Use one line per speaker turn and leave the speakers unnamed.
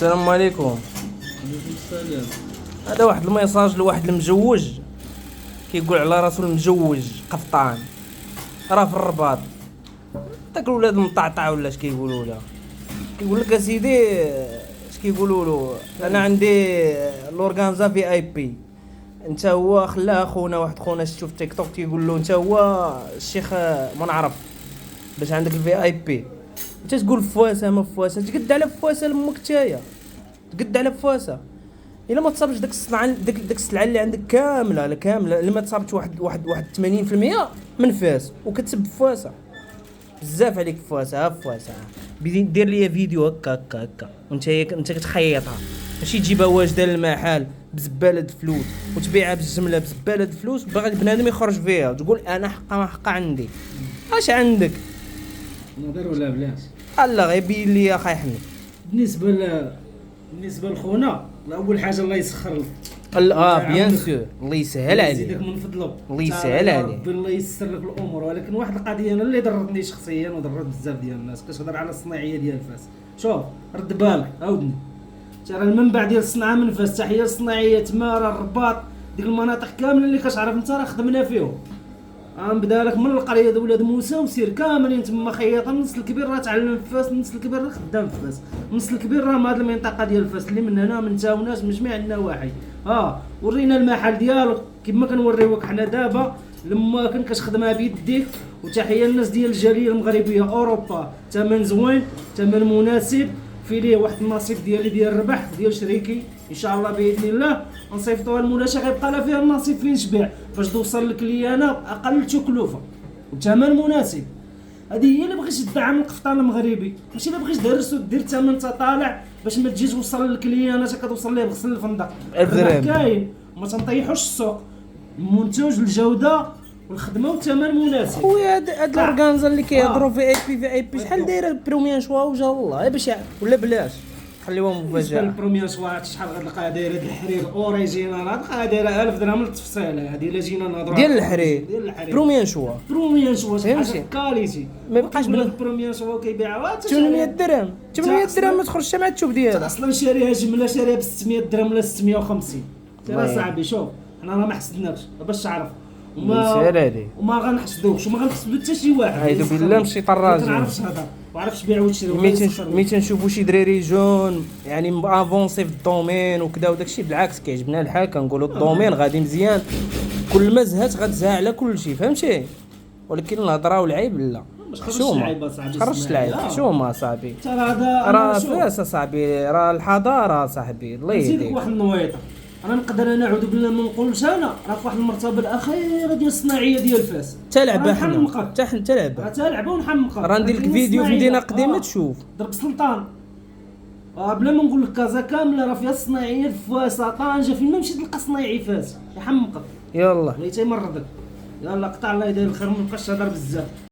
السلام عليكم.
عليكم السلام.
هذا واحد الميساج لواحد المجوج كيقول على راسو المجوج قفطان، راه في الرباط. داك الولاد مطعطع ولا اش كيقولوا له، كيقول لك اسيدي اش كيقولوا له، انا عندي لورغانزا في اي بي. انت هو خلاه خونا، واحد خونا شفتو في تيك توك تيقول له انت هو الشيخ ما نعرف باش عندك الفي اي بي. انت تقول فواسه ما فواسه، تقد على فواسه لامك نتايا، تقد على فواسه. الا ما تصابش داك الصنعه داك السلعه اللي عندك كامله الا ما تصابتش واحد 80% من فاس وكتسب فواسه. بزاف عليك فواسه، ها فواسه دير لي فيديو هكا وانت كتخيطها، ماشي تجيبها واجده للمحل بزباله فلوس وتبيعها بالجمله بزباله فلوس، باغي بنادم يخرج فيها تقول انا حقا ما حقا عندي. اش عندك؟
نظر ولا بلاش؟
الله غير بين لي اخاي حميد.
بالنسبه لخونا، اول حاجه الله يسخر لك.
بيان سور، الله يسهل عليك،
يزيدك من فضله،
الله يسهل عليك،
ربي الله ييسر لك الامور. ولكن واحد القضيه انا اللي ضرتني شخصيا وضرت بزاف ديال الناس، كتهضر على الصناعيه ديال فاس. شوف رد بالك عاودني، ترى المنبع ديال الصناعه من فاس، حتى هي الصناعيه تماره الرباط، ديك المناطق كامله اللي كتعرف انت راه خدمنا فيهم. غنبدا لك من القريه د ولاد موسى وسير كاملين تما خياطه. النص الكبير راه تعلم في فاس، النص الكبير راه خدام في فاس، النص الكبير راه من هذه المنطقه ديال فاس اللي من هنا من تاوناس من جميع النواحي. ورينا المحل ديالو كما كنوريوك حنا دابا، لما كتخدمها بيديك. وتحيه الناس ديال الجاليه المغربيه اوروبا، ثمن زوين، ثمن مناسب، في ليه واحد النصيب ديالي ديال الربح ديال شريكي ان شاء الله باذن الله نصيفطوها المولاشة، غيبقى لها فيها النصيب فين تبيع باش توصل لك لي انا اقل تكلفه وثمن مناسب. هذه هي اللي بغيتي تدعم القفطان المغربي، ماشي الا بغيتي تهرس ودير ثمن طالع باش ما تجيش توصل لك لي انا كتوصل ليه بغسل الفندق. كاين وما تنطيحوش السوق، المنتوج الجوده والخدمه والثمن مناسب.
خويا هاد الاورغانزا اللي كيهضروا في اي بي شحال دايره بروميان شوا وجا الله باش ولا بلاش خليوهم مفاجاه.
البروميان شوا شحال غتلقاها دايره ديال الحرير اوريجينال، غتلقاها دايره 1000 درهم للتفصيله. هذه الا جينا نهضروا
ديال الحرير بروميان شوا
حاجه كاليتي
ما يبقاش من
البروميان شوا كيبيعوها
800 درهم. 800 درهم ما تخرجش مع التوب ديالها
اصلا. شاريها جمله، شاريها ب 600 درهم ولا 650. ترى صاحبي شوف حنا راه ما حسدناكش باش تعرف، وما غنحسدوكش وما غنحسدو حتى شي واحد.
عيدو بالله من الشيطان الرجيم،
ما كنعرفش نهضر، ما عرفتش بيع وتشري.
ملي تنشوفوا شي دراري جون يعني افونسي في الدومين وكذا وداكشي، بالعكس كيعجبنا الحال، كنقولوا الدومين غادي مزيان، كل ما زهات غتزها على كل شيء، فهمتي؟ ولكن الهضره والعيب لا، حشومه خرجت العيب، حشومه صاحبي. راه فاس صاحبي، راه الحضاره صاحبي. الله يهديك.
نزيدك واحد النويطه، انا نقدر نعوذ بالله ما نقولش انا راه في واحد المرتبه الاخيره ديال الصناعيه ديال فاس.
تلعبه حنا تلعبه،
تلعبه ونحمقها.
راه ندير لك فيديو في مدينه قديمه تشوف
ضرب سلطان. بلا ما نقول لك كازا كامله راه فيها الصناعيه فاس، طنجه، فين ما مشيت تلقى صنايعي فاس يحمقك.
يلا
الله يتمرضك. يلا قطع الله يدير الخير، ما نبقاش نهضر بزاف.